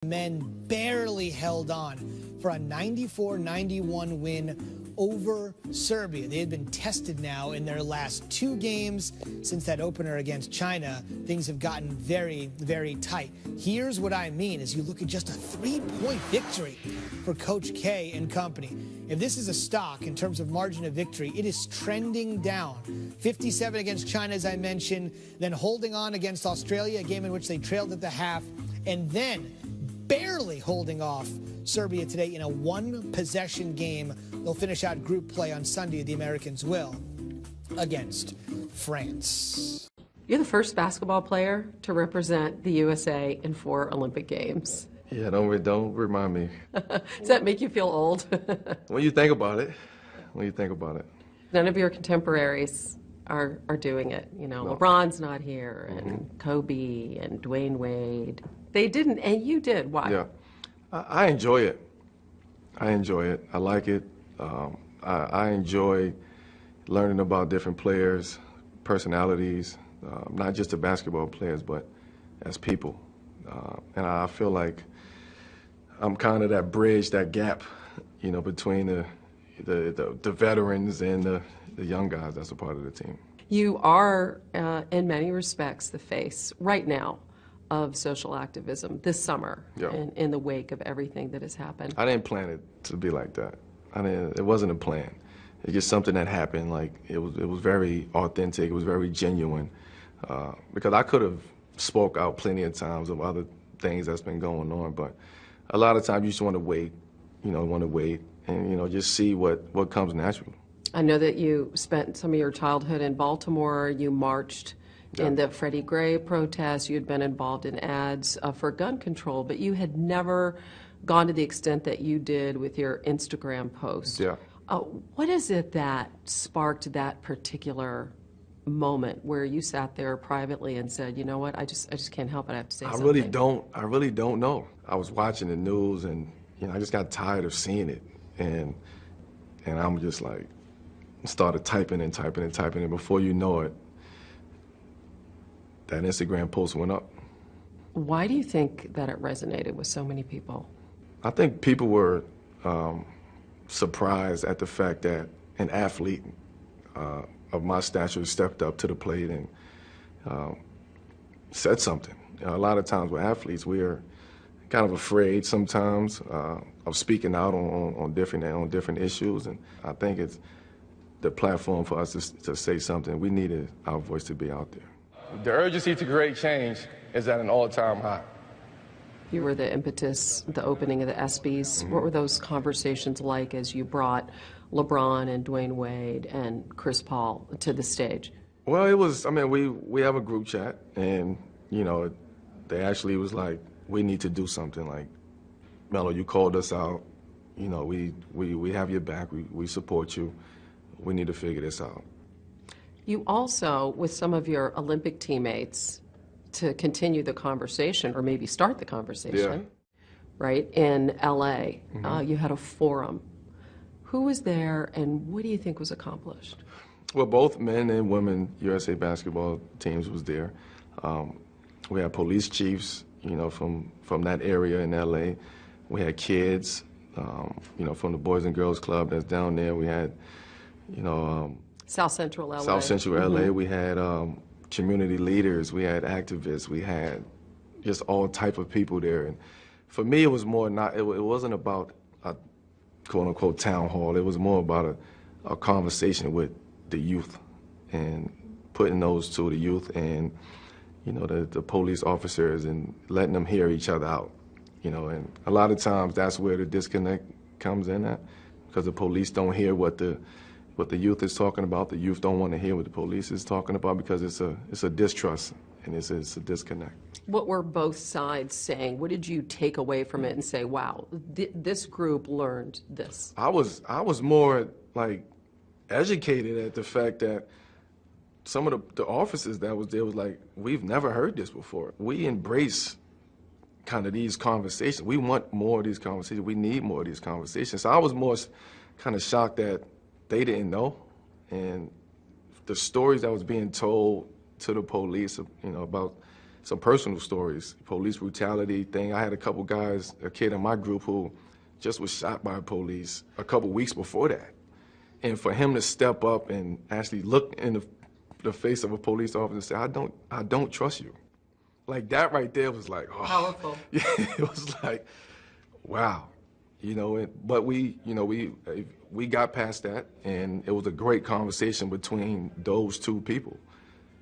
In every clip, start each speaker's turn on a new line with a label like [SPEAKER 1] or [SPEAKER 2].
[SPEAKER 1] Men barely held on for a 94-91 win over Serbia. They had been tested now in their last 2 games since that opener against China. Things have gotten very, very tight. Here's what I mean as you look at just a 3-point victory for Coach K and company. If this is a stock in terms of margin of victory, it is trending down. 57 against China, as I mentioned, then holding on against Australia, a game in which they trailed at the half, and then barely holding off Serbia today in a 1-possession game. They'll finish out group play on Sunday, the Americans will, against France.
[SPEAKER 2] You're the first basketball player to represent the USA in 4 Olympic Games.
[SPEAKER 3] Yeah, don't remind me.
[SPEAKER 2] Does that make you feel old?
[SPEAKER 3] When you think about it.
[SPEAKER 2] None of your contemporaries are doing it. You know, no. LeBron's not here, and Kobe and Dwayne Wade. They didn't, and you did. Why?
[SPEAKER 3] Yeah, I enjoy it. I like it. I enjoy learning about different players, personalities, not just the basketball players, but as people. And I feel like I'm kind of that bridge, that gap, you know, between the veterans and the young guys that's a part of the team.
[SPEAKER 2] You are, in many respects, the face right now of social activism this summer, in the wake of everything that has happened.
[SPEAKER 3] I didn't plan it to be like that. It wasn't a plan. It's just something that happened. Like it was very authentic. It was very genuine. Because I could have spoke out plenty of times of other things that's been going on, but a lot of times you just want to wait. And just see what comes naturally.
[SPEAKER 2] I know that you spent some of your childhood in Baltimore. You marched in the Freddie Gray protests. You had been involved in ads for gun control, but you had never gone to the extent that you did with your Instagram post.
[SPEAKER 3] Yeah.
[SPEAKER 2] What is it that sparked that particular moment where you sat there privately and said, you know what, I just can't help it, I have to say something?
[SPEAKER 3] I really don't know. I was watching the news and I just got tired of seeing it, and I'm just like started typing and before you know it, that Instagram post went up.
[SPEAKER 2] Why do you think that it resonated with so many people?
[SPEAKER 3] I think people were surprised at the fact that an athlete of my stature stepped up to the plate and said something. A lot of times with athletes, we're kind of afraid sometimes of speaking out on different issues, and I think it's the platform for us to say something. We needed our voice to be out there. The urgency to create change is at an all-time high.
[SPEAKER 2] You were the impetus, the opening of the ESPYs. What were those conversations like as you brought LeBron and Dwayne Wade and Chris Paul to the stage?
[SPEAKER 3] Well, it was, we have a group chat, and, they actually was like, we need to do something. Like, Melo, you called us out. We have your back. We support you. We need to figure this out.
[SPEAKER 2] You also, with some of your Olympic teammates, to continue the conversation, or maybe start the conversation, right, in L.A., you had a forum. Who was there, and what do you think was accomplished?
[SPEAKER 3] Well, both men and women USA basketball teams was there. We had police chiefs, from that area in L.A. We had kids, from the Boys and Girls Club that's down there. We had,
[SPEAKER 2] South Central L.A.
[SPEAKER 3] South Central L.A. We had community leaders. We had activists. We had just all type of people there. And for me, it was more it wasn't about a quote-unquote town hall. It was more about a conversation with the youth and putting those to the youth and, the police officers and letting them hear each other out, and a lot of times that's where the disconnect comes in at, because the police don't hear what the youth is talking about. The youth don't want to hear what the police is talking about because it's a distrust and it's a disconnect.
[SPEAKER 2] What were both sides saying? What did you take away from it and say, wow, this group learned this?
[SPEAKER 3] I was more like educated at the fact that some of the officers that was there was like, we've never heard this before. We embrace kind of these conversations. We want more of these conversations. We need more of these conversations. So I was more kind of shocked that they didn't know, and the stories that was being told to the police, about some personal stories, police brutality thing. I had a kid in my group who just was shot by police a couple weeks before that. And for him to step up and actually look in the face of a police officer and say, I don't trust you. Like that right there was like, oh.
[SPEAKER 2] Powerful.
[SPEAKER 3] Yeah, it was like, wow. But we got past that, and it was a great conversation between those two people.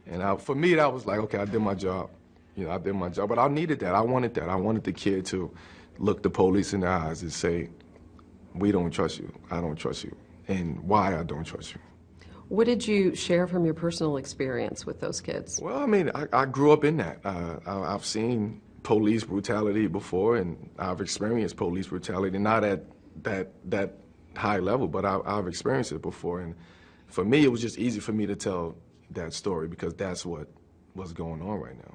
[SPEAKER 3] And for me, that was like, okay, I did my job. I did my job. But I needed that. I wanted that. I wanted the kid to look the police in the eyes and say, we don't trust you. I don't trust you. And why I don't trust you.
[SPEAKER 2] What did you share from your personal experience with those kids?
[SPEAKER 3] Well, I mean, I grew up in that. I've seen police brutality before, and I've experienced police brutality, not at that high level, but I've experienced it before. And for me, it was just easy for me to tell that story because that's what's going on right now.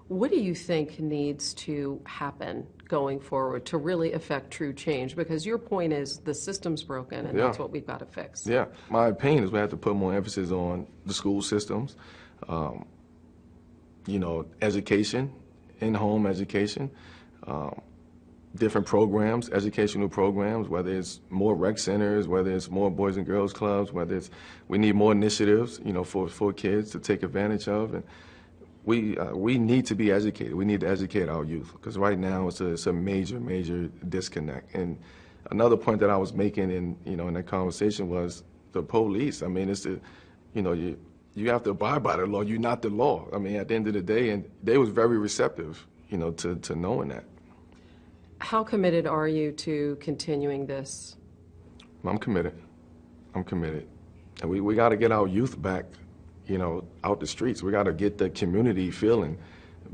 [SPEAKER 2] What do you think needs to happen going forward to really affect true change? Because your point is the system's broken, and that's what we've got to fix.
[SPEAKER 3] Yeah, my opinion is we have to put more emphasis on the school systems, education, in-home education, different programs, educational programs, whether it's more rec centers, whether it's more Boys and Girls Clubs, we need more initiatives, for kids to take advantage of. And we need to be educated. We need to educate our youth because right now it's a major disconnect. And another point that I was making in that conversation was the police. I mean, you have to abide by the law. You're not the law. I mean, at the end of the day, and they was very receptive, to knowing that.
[SPEAKER 2] How committed are you to continuing this?
[SPEAKER 3] I'm committed. And we got to get our youth back, out the streets. We got to get the community feeling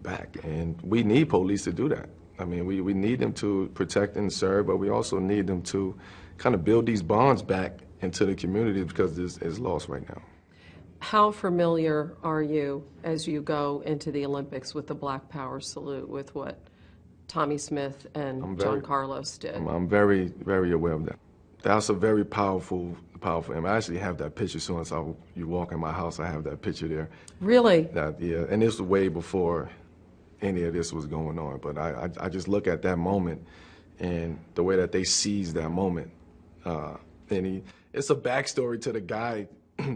[SPEAKER 3] back. And we need police to do that. I mean, we need them to protect and serve, but we also need them to kind of build these bonds back into the community because this is lost right now.
[SPEAKER 2] How familiar are you as you go into the Olympics with the Black Power salute, with what Tommy Smith and John Carlos did?
[SPEAKER 3] I'm very, very aware of that. That's a very powerful image. I actually have that picture. As soon as you walk in my house, I have that picture there.
[SPEAKER 2] Really?
[SPEAKER 3] Yeah, and this was way before any of this was going on. But I just look at that moment and the way that they seized that moment. It's a backstory to the guy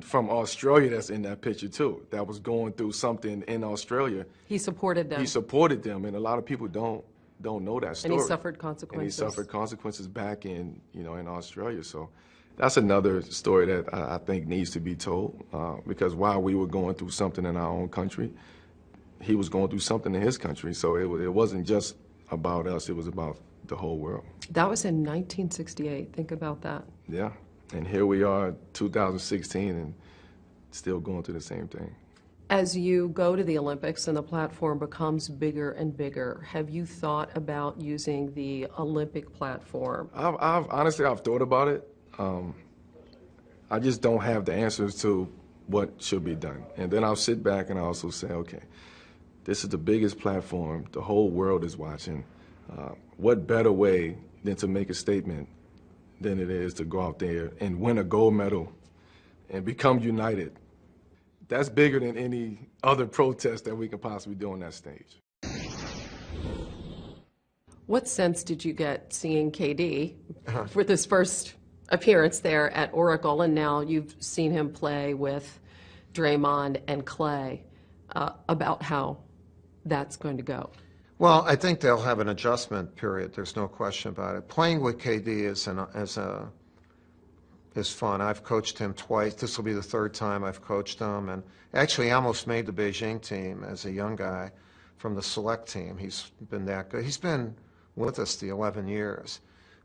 [SPEAKER 3] from Australia that's in that picture too, that was going through something in Australia.
[SPEAKER 2] He supported them.
[SPEAKER 3] He supported them, and a lot of people don't know that story.
[SPEAKER 2] And he suffered consequences.
[SPEAKER 3] And he suffered consequences back in Australia. So that's another story that I think needs to be told because while we were going through something in our own country, he was going through something in his country. So it wasn't just about us, it was about the whole world.
[SPEAKER 2] That was in 1968. Think about that.
[SPEAKER 3] Yeah. And here we are, 2016, and still going through the same thing.
[SPEAKER 2] As you go to the Olympics and the platform becomes bigger and bigger, have you thought about using the Olympic platform?
[SPEAKER 3] I've honestly thought about it. I just don't have the answers to what should be done. And then I'll sit back and I'll also say, okay, this is the biggest platform. The whole world is watching. What better way than to make a statement than it is to go out there and win a gold medal and become united. That's bigger than any other protest that we could possibly do on that stage.
[SPEAKER 2] What sense did you get seeing KD for this first appearance there at Oracle, and now you've seen him play with Draymond and Clay, about how that's going to go?
[SPEAKER 4] Well, I think they'll have an adjustment period. There's no question about it. Playing with KD is fun. I've coached him twice. This will be the third time I've coached him, and actually, I almost made the Beijing team as a young guy from the select team. He's been that good. He's been with us the 11 years,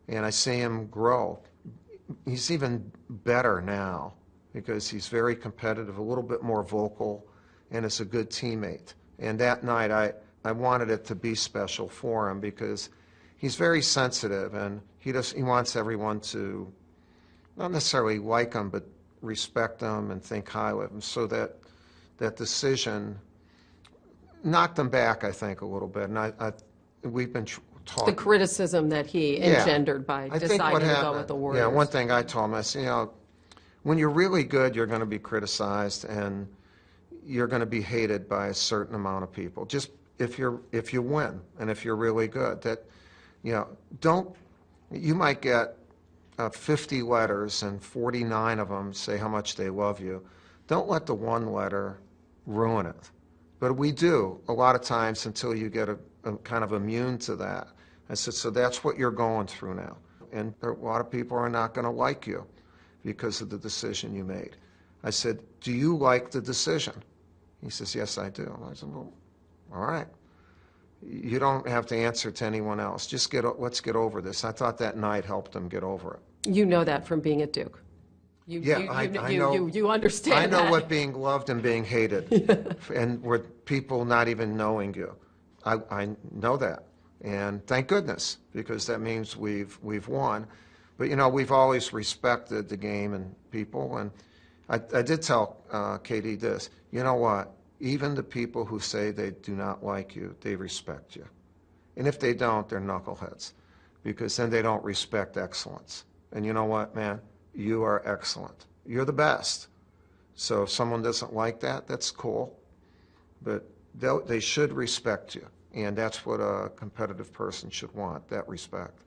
[SPEAKER 4] and I see him grow. He's even better now because he's very competitive, a little bit more vocal, and is a good teammate. And that night, I wanted it to be special for him because he's very sensitive, and he wants everyone to not necessarily like him, but respect him and think highly of him. So that decision knocked him back, I think, a little bit. And we've been talking.
[SPEAKER 2] The criticism that he engendered by deciding to go with the Warriors.
[SPEAKER 4] Yeah, one thing I told him, I said, when you're really good, you're going to be criticized, and you're going to be hated by a certain amount of people. Just if you win and if you're really good. That, don't, you might get 50 letters and 49 of them say how much they love you. Don't let the one letter ruin it. But we do a lot of times until you get a kind of immune to that. I said, so that's what you're going through now. And a lot of people are not going to like you because of the decision you made. I said, do you like the decision? He says, yes, I do. I said, well, all right. You don't have to answer to anyone else. Just let's get over this. I thought that night helped him get over it.
[SPEAKER 2] You know that from being at Duke.
[SPEAKER 4] I know.
[SPEAKER 2] You understand
[SPEAKER 4] I know
[SPEAKER 2] that.
[SPEAKER 4] what being loved and being hated, and with people not even knowing you. I know that, and thank goodness, because that means we've won. But we've always respected the game and people, and I did tell Katie this. You know what? Even the people who say they do not like you, they respect you. And if they don't, they're knuckleheads, because then they don't respect excellence. And you know what, man? You are excellent. You're the best. So if someone doesn't like that, that's cool. But they should respect you. And that's what a competitive person should want, that respect.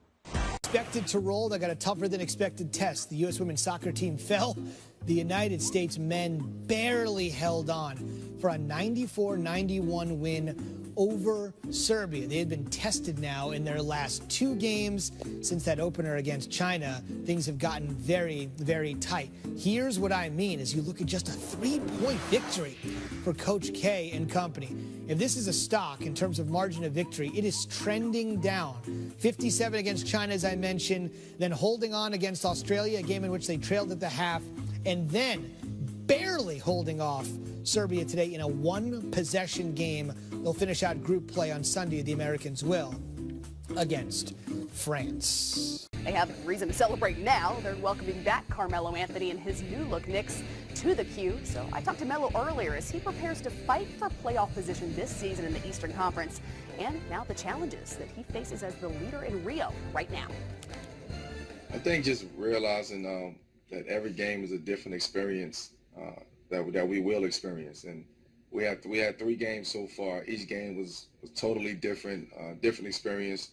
[SPEAKER 1] Expected to roll. They got a tougher than expected test. The U.S. women's soccer team fell. The United States men barely held on for a 94-91 win over Serbia. They had been tested now in their last two games since that opener against China. Things have gotten very, very tight. Here's what I mean as you look at just a 3-point victory for Coach K and company. If this is a stock in terms of margin of victory, it is trending down. 57 against China, as I mentioned, then holding on against Australia, a game in which they trailed at the half, and then barely holding off Serbia today in a one-possession game. They'll finish out group play on Sunday, the Americans will, against France.
[SPEAKER 5] They have reason to celebrate now. They're welcoming back Carmelo Anthony and his new look Knicks to the Q. So I talked to Melo earlier as he prepares to fight for playoff position this season in the Eastern Conference, and now the challenges that he faces as the leader in Rio right now.
[SPEAKER 3] I think just realizing that every game is a different experience that we will experience, and we had 3 games so far. Each game was totally different, different experience.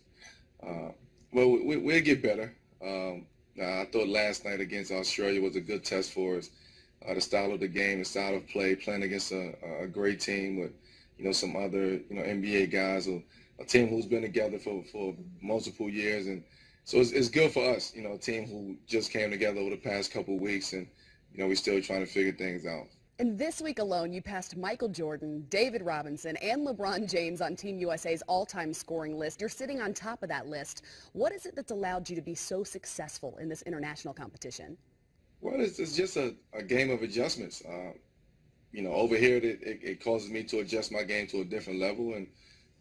[SPEAKER 3] Well, we'll get better. I thought last night against Australia was a good test for us. The style of the game, the style of play, playing against a great team with some other NBA guys, a team who's been together for multiple years, and so it's good for us. A team who just came together over the past couple of weeks, and we're still trying to figure things out.
[SPEAKER 5] And this week alone, you passed Michael Jordan, David Robinson, and LeBron James on Team USA's all-time scoring list. You're sitting on top of that list. What is it that's allowed you to be so successful in this international competition?
[SPEAKER 3] Well, it's just a game of adjustments. Over here, it causes me to adjust my game to a different level and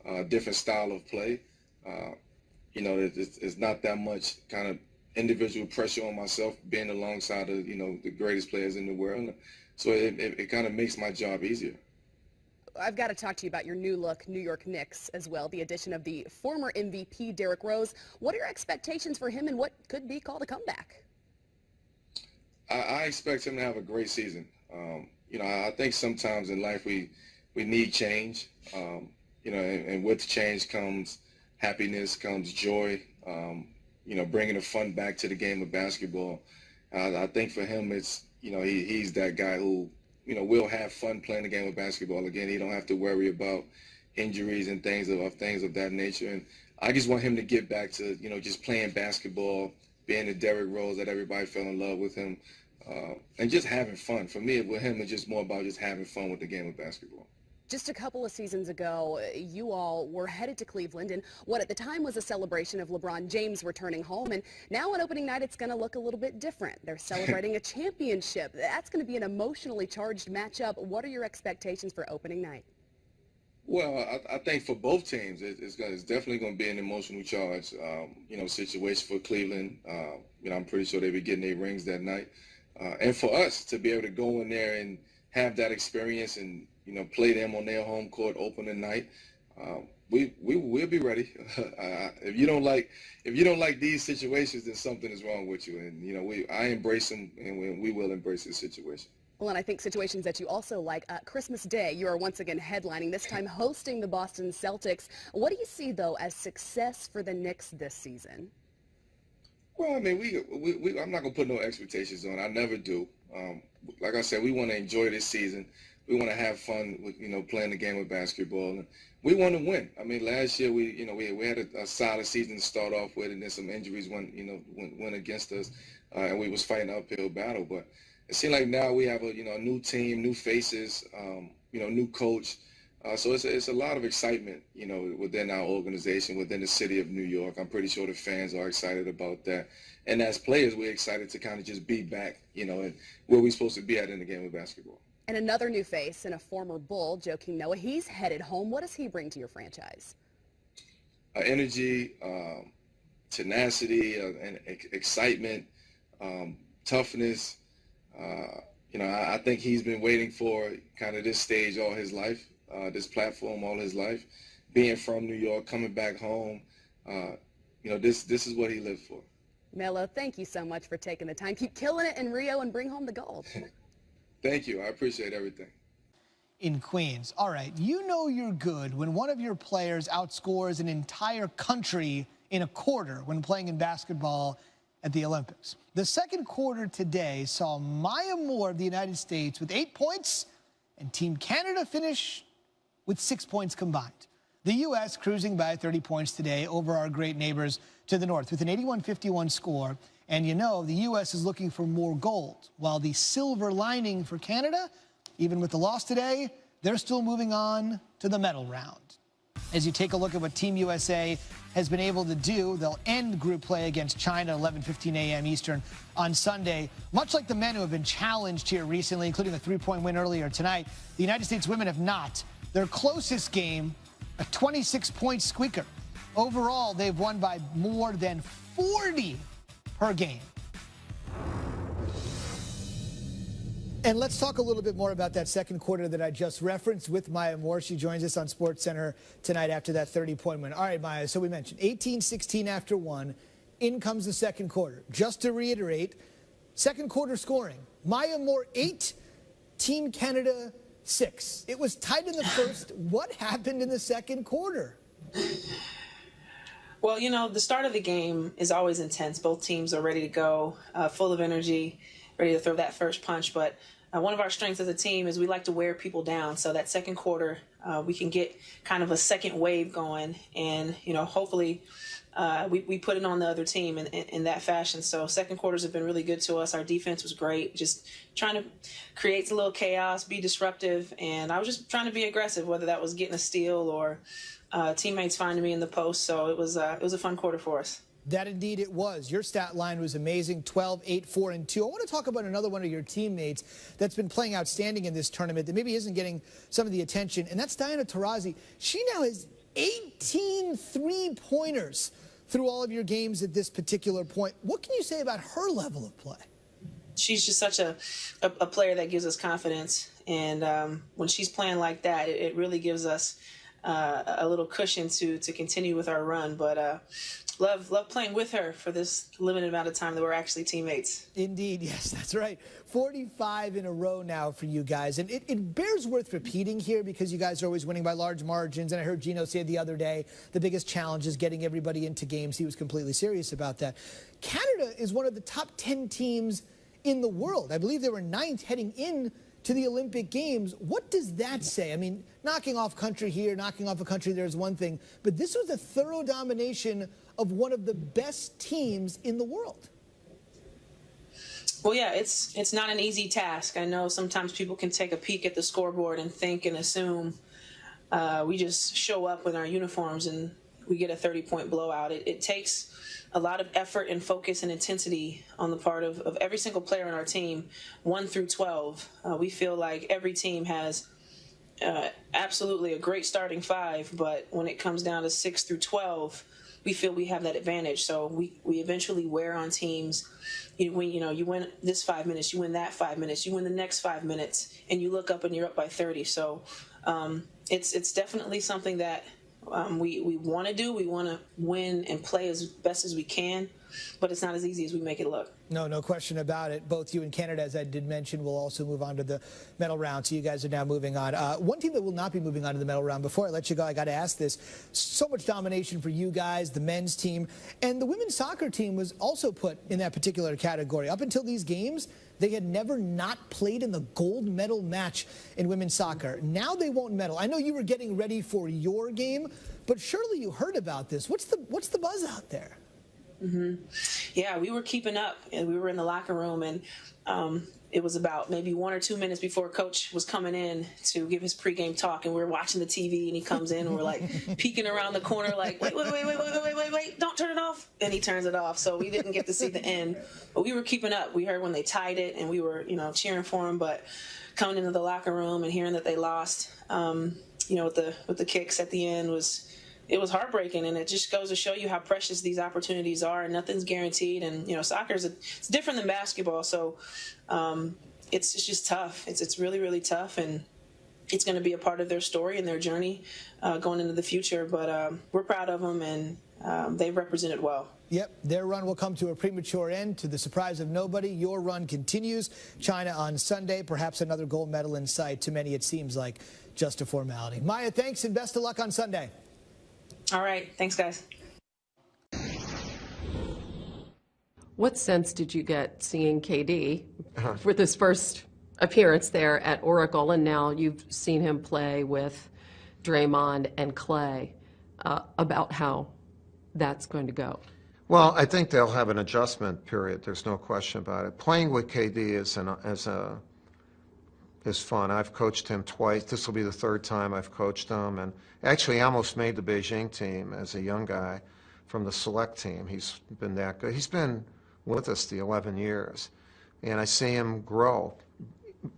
[SPEAKER 3] a different style of play. It's not that much kind of individual pressure on myself being alongside of, the greatest players in the world. So it kind of makes my job easier.
[SPEAKER 5] I've got to talk to you about your new look New York Knicks as well, the addition of the former MVP Derrick Rose. What are your expectations for him and what could be called a comeback?
[SPEAKER 3] I expect him to have a great season. I think sometimes in life we need change, and with change comes happiness, comes joy, bringing the fun back to the game of basketball. I think for him it's, he's that guy who, will have fun playing the game of basketball again. He don't have to worry about injuries and things of that nature. And I just want him to get back to, just playing basketball, being the Derrick Rose that everybody fell in love with him, and just having fun. For me, with him, it's just more about just having fun with the game of basketball.
[SPEAKER 5] Just a couple of seasons ago, you all were headed to Cleveland in what at the time was a celebration of LeBron James returning home. And now on opening night, it's going to look a little bit different. They're celebrating a championship. That's going to be an emotionally charged matchup. What are your expectations for opening night?
[SPEAKER 3] Well, I think for both teams, it's definitely going to be an emotional charge, situation for Cleveland. I'm pretty sure they'll be getting their rings that night. And for us to be able to go in there and have that experience and, play them on their home court opening night, we'll be ready. If you don't like these situations, then something is wrong with you. And I embrace them, and we will embrace this situation.
[SPEAKER 5] Well, and I think situations that you also like, Christmas Day, you are once again headlining, this time hosting the Boston Celtics. What do you see, though, as success for the Knicks this season?
[SPEAKER 3] Well, I mean, I'm not going to put no expectations on. I never do. Like I said, we want to enjoy this season. We want to have fun with, playing the game of basketball. And we want to win. I mean, last year we had a solid season to start off with, and then some injuries went against us, and we was fighting an uphill battle. But it seems like now we have a new team, new faces, new coach. So it's a lot of excitement, within our organization, within the city of New York. I'm pretty sure the fans are excited about that. And as players, we're excited to kind of just be back, and where we're supposed to be at in the game of basketball.
[SPEAKER 5] And another new face and a former Bull, Joakim Noah, he's headed home. What does he bring to your franchise?
[SPEAKER 3] Energy, tenacity, and excitement, toughness. I think he's been waiting for kind of this stage all his life. This platform all his life, being from New York, coming back home, this is what he lived for.
[SPEAKER 5] Melo, thank you so much for taking the time. Keep killing it in Rio and bring home the gold.
[SPEAKER 3] Thank you. I appreciate everything.
[SPEAKER 1] In Queens. All right, you know you're good when one of your players outscores an entire country in a quarter when playing in basketball at the Olympics. The second quarter today saw Maya Moore of the United States with 8 points and Team Canada finish with 6 points combined. The U.S. cruising by 30 points today over our great neighbors to the north with an 81-51 score. And the U.S. is looking for more gold, while the silver lining for Canada, even with the loss today, they're still moving on to the medal round. As you take a look at what Team USA has been able to do, they'll end group play against China at 11:15 a.m. Eastern on Sunday. Much like the men who have been challenged here recently, including a three-point win earlier tonight, the United States women have not. Their closest game, a 26-point squeaker. Overall, they've won by more than 40 per game. And let's talk a little bit more about that second quarter that I just referenced with Maya Moore. She joins us on SportsCenter tonight after that 30-point win. All right, Maya, so we mentioned 18-16 after one. In comes the second quarter. Just to reiterate, second quarter scoring. Maya Moore 8, Team Canada 6. It was tight in the first. What happened in the second quarter?
[SPEAKER 6] Well, the start of the game is always intense. Both teams are ready to go, full of energy, ready to throw that first punch. But one of our strengths as a team is we like to wear people down. So that second quarter, we can get kind of a second wave going. And, hopefully we put it on the other team in that fashion. So second quarters have been really good to us. Our defense was great, just trying to create a little chaos, be disruptive. And I was just trying to be aggressive, whether that was getting a steal or teammates finding me in the post. So it was a fun quarter for us.
[SPEAKER 1] That indeed it was. Your stat line was amazing, 12, 8, 4, and 2. I want to talk about another one of your teammates that's been playing outstanding in this tournament that maybe isn't getting some of the attention, and that's Diana Taurasi. She now has 18 three-pointers through all of your games at this particular point. What can you say about her level of play?
[SPEAKER 6] She's just such a player that gives us confidence, and when she's playing like that, it really gives us a little cushion to continue with our run. But love playing with her for this limited amount of time that we're actually teammates.
[SPEAKER 1] Indeed, yes, that's right. 45 in a row now for you guys. And it bears worth repeating here because you guys are always winning by large margins. And I heard Gino say the other day, the biggest challenge is getting everybody into games. He was completely serious about that. Canada is one of the top 10 teams in the world. I believe they were 9th heading in to the Olympic Games. What does that say? I mean, knocking off country here, knocking off a country there is one thing, but this was a thorough domination of one of the best teams in the world.
[SPEAKER 6] Well, yeah, it's not an easy task. I know sometimes people can take a peek at the scoreboard and think and assume we just show up in our uniforms and we get a 30-point blowout. It takes a lot of effort and focus and intensity on the part of every single player on our team, 1 through 12. We feel like every team has absolutely a great starting 5, but when it comes down to 6 through 12, we feel we have that advantage. So we eventually wear on teams. You win this 5 minutes, you win that 5 minutes, you win the next 5 minutes, and you look up and you're up by 30. So it's definitely something that We want to win and play as best as we can, but it's not as easy as we make it look.
[SPEAKER 1] No question about it. Both you and Canada, as I did mention, will also move on to the medal round. So you guys are now moving on. One team that will not be moving on to the medal round, before I let you go, I got to ask this. So much domination for you guys, the men's team, and the women's soccer team was also put in that particular category. Up until these games, they had never not played in the gold medal match in women's soccer. Now they won't medal. I know you were getting ready for your game, but surely you heard about this. What's the buzz out there?
[SPEAKER 6] Mm-hmm. Yeah, we were keeping up, and we were in the locker room, and it was about maybe 1 or 2 minutes before Coach was coming in to give his pregame talk, and we were watching the TV, and he comes in, and we're like peeking around the corner, like wait, don't turn it off, and he turns it off. So we didn't get to see the end, but we were keeping up. We heard when they tied it, and we were cheering for him. But coming into the locker room and hearing that they lost, with the kicks at the end it was heartbreaking, and it just goes to show you how precious these opportunities are, and nothing's guaranteed. And soccer it's different than basketball, so it's just tough. It's really, really tough, and it's going to be a part of their story and their journey going into the future. But we're proud of them, and they've represented well.
[SPEAKER 1] Yep, their run will come to a premature end. To the surprise of nobody, your run continues. China on Sunday, perhaps another gold medal in sight. To many, it seems like just a formality. Maya, thanks, and best of luck on Sunday.
[SPEAKER 6] All right. Thanks, guys.
[SPEAKER 2] What sense did you get seeing KD for this first appearance there at Oracle, and now you've seen him play with Draymond and Clay, about how that's going to go?
[SPEAKER 4] Well, I think they'll have an adjustment period. There's no question about it. Playing with KD is fun. I've coached him twice. This will be the third time I've coached him, and actually I almost made the Beijing team as a young guy from the select team. He's been that good. He's been with us the 11 years, and I see him grow.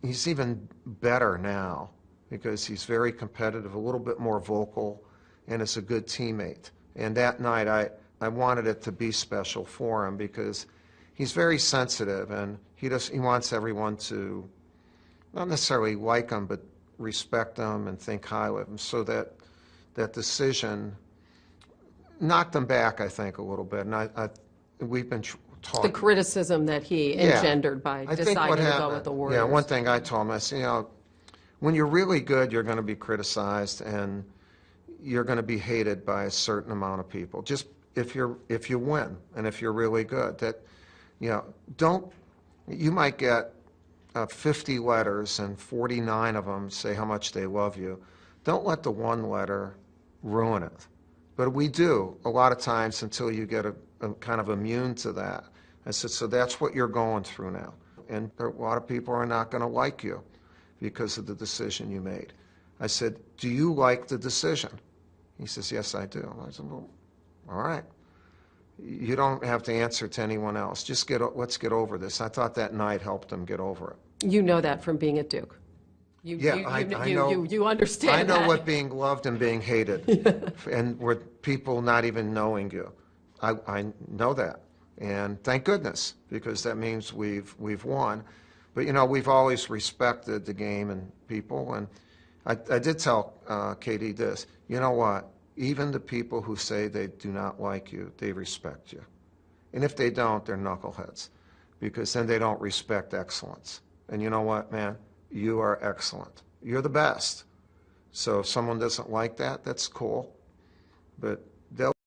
[SPEAKER 4] He's even better now because he's very competitive, a little bit more vocal, and is a good teammate. And that night I wanted it to be special for him because he's very sensitive, and he wants everyone to not necessarily like him, but respect him and think highly of him. So that decision knocked him back, I think, a little bit. And we've been talking.
[SPEAKER 2] The criticism that he engendered by deciding to go with the Warriors.
[SPEAKER 4] Yeah, one thing I told him, I said, when you're really good, you're going to be criticized and you're going to be hated by a certain amount of people. Just if you win and if you're really good, you might get 50 letters and 49 of them say how much they love you. Don't let the one letter ruin it. But we do a lot of times until you get a kind of immune to that. I said, so that's what you're going through now. And a lot of people are not going to like you because of the decision you made. I said, do you like the decision? He says, yes, I do. I said, well, all right. You don't have to answer to anyone else. Just let's get over this. I thought that night helped him get over it.
[SPEAKER 2] You know that from being at Duke.
[SPEAKER 4] I know.
[SPEAKER 2] You understand
[SPEAKER 4] I know
[SPEAKER 2] that.
[SPEAKER 4] what being loved and being hated, and with people not even knowing you. I know that, and thank goodness, because that means we've won. But we've always respected the game and people, and I did tell Katie this. You know what? Even the people who say they do not like you, they respect you. And if they don't, they're knuckleheads, because then they don't respect excellence. And you know what, man? You are excellent. You're the best. So if someone doesn't like that, that's cool. But they'll